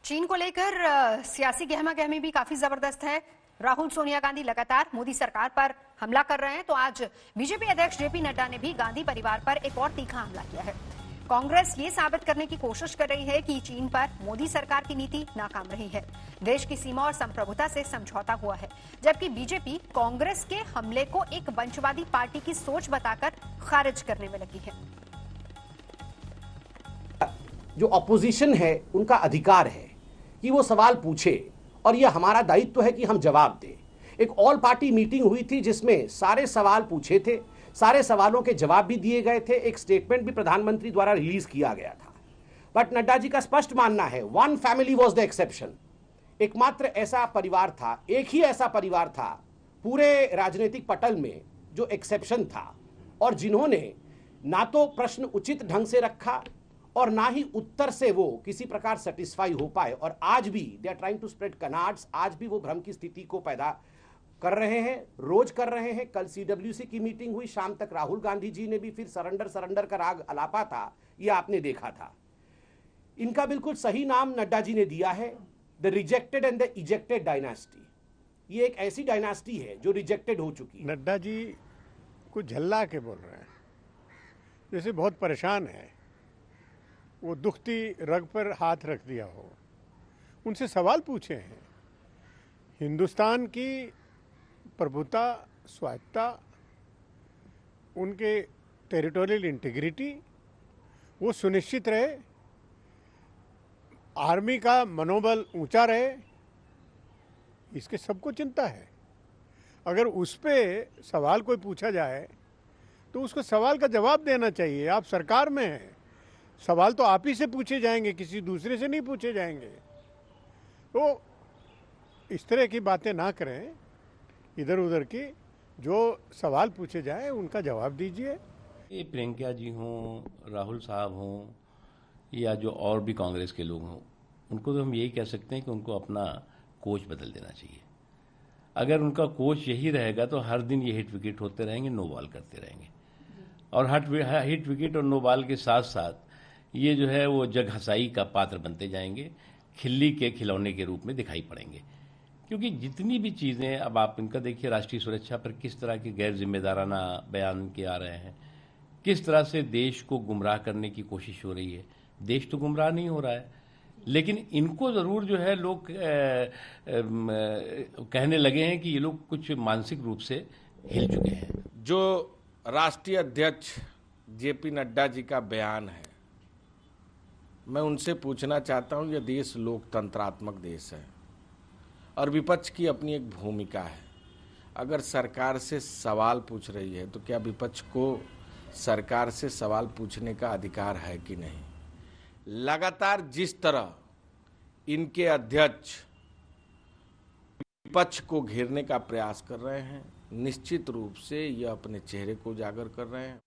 चीन को लेकर सियासी गहमा-गहमी भी काफी जबरदस्त है। राहुल सोनिया गांधी लगातार मोदी सरकार पर हमला कर रहे हैं, तो आज बीजेपी अध्यक्ष जेपी नड्डा ने भी गांधी परिवार पर एक और तीखा हमला किया है। कांग्रेस ये साबित करने की कोशिश कर रही है कि चीन पर मोदी सरकार की नीति नाकाम रही है, देश की सीमा और संप्रभुता से समझौता हुआ है, जबकि बीजेपी कांग्रेस के हमले को एक वंशवादी पार्टी की सोच बताकर खारिज करने में लगी है। जो अपोजिशन है उनका अधिकार है कि वो सवाल पूछे और यह हमारा दायित्व है कि हम जवाब दें। एक ऑल पार्टी मीटिंग हुई थी जिसमें सारे सवाल पूछे थे, सारे सवालों के जवाब भी दिए गए थे, एक स्टेटमेंट भी प्रधानमंत्री द्वारा रिलीज किया गया था। बट नड्डा जी का स्पष्ट मानना है one family was the exception. एकमात्र ऐसा परिवार था, एक ही ऐसा परिवार था पूरे राजनीतिक पटल में जो एक्सेप्शन था और जिन्होंने ना तो प्रश्न उचित ढंग से रखा और ना ही उत्तर से वो किसी प्रकार सेटिस्फाई हो पाए। और आज भी they are trying to spread canards, आज भी वो भ्रम की स्थिति को पैदा कर रहे हैं, रोज कर रहे हैं। कल सीडब्ल्यूसी की मीटिंग हुई, शाम तक राहुल गांधी जी ने भी फिर सरेंडर का राग अलापा था, ये आपने देखा था। इनका बिल्कुल सही नाम नड्डा जी ने दिया है, the rejected and the ejected dynasty. ये एक ऐसी डायनास्टी है जो रिजेक्टेड हो चुकी है। नड्डा जी कुछ झल्ला के बोल रहे हैं, जैसे बहुत परेशान है, वो दुखती रग पर हाथ रख दिया हो। उनसे सवाल पूछे हैं, हिंदुस्तान की प्रभुता, स्वायत्ता, उनके टेरिटोरियल इंटीग्रिटी वो सुनिश्चित रहे, आर्मी का मनोबल ऊंचा रहे, इसके सबको चिंता है। अगर उस पे सवाल कोई पूछा जाए तो उसको सवाल का जवाब देना चाहिए। आप सरकार में हैं, सवाल तो आप ही से पूछे जाएंगे, किसी दूसरे से नहीं पूछे जाएंगे। तो इस तरह की बातें ना करें, इधर उधर की। जो सवाल पूछे जाए उनका जवाब दीजिए। ये प्रियंका जी हों, राहुल साहब हों या जो और भी कांग्रेस के लोग हों, उनको तो हम यही कह सकते हैं कि उनको अपना कोच बदल देना चाहिए। अगर उनका कोच यही रहेगा तो हर दिन ये हिट विकेट होते रहेंगे, नो बॉल करते रहेंगे। और हिट विकेट और नो बॉल के साथ साथ ये जो है वो जग हंसाई का पात्र बनते जाएंगे, खिल्ली के खिलौने के रूप में दिखाई पड़ेंगे। क्योंकि जितनी भी चीज़ें अब आप इनका देखिए, राष्ट्रीय सुरक्षा पर किस तरह के गैर जिम्मेदाराना बयान के आ रहे हैं, किस तरह से देश को गुमराह करने की कोशिश हो रही है। देश तो गुमराह नहीं हो रहा है, लेकिन इनको ज़रूर जो है लोग कहने लगे हैं कि ये लोग कुछ मानसिक रूप से हिल चुके हैं। जो राष्ट्रीय अध्यक्ष जेपी नड्डा जी का बयान है, मैं उनसे पूछना चाहता हूं, यह देश लोकतंत्रात्मक देश है और विपक्ष की अपनी एक भूमिका है। अगर सरकार से सवाल पूछ रही है तो क्या विपक्ष को सरकार से सवाल पूछने का अधिकार है कि नहीं? लगातार जिस तरह इनके अध्यक्ष विपक्ष को घेरने का प्रयास कर रहे हैं, निश्चित रूप से यह अपने चेहरे को उजागर कर रहे हैं।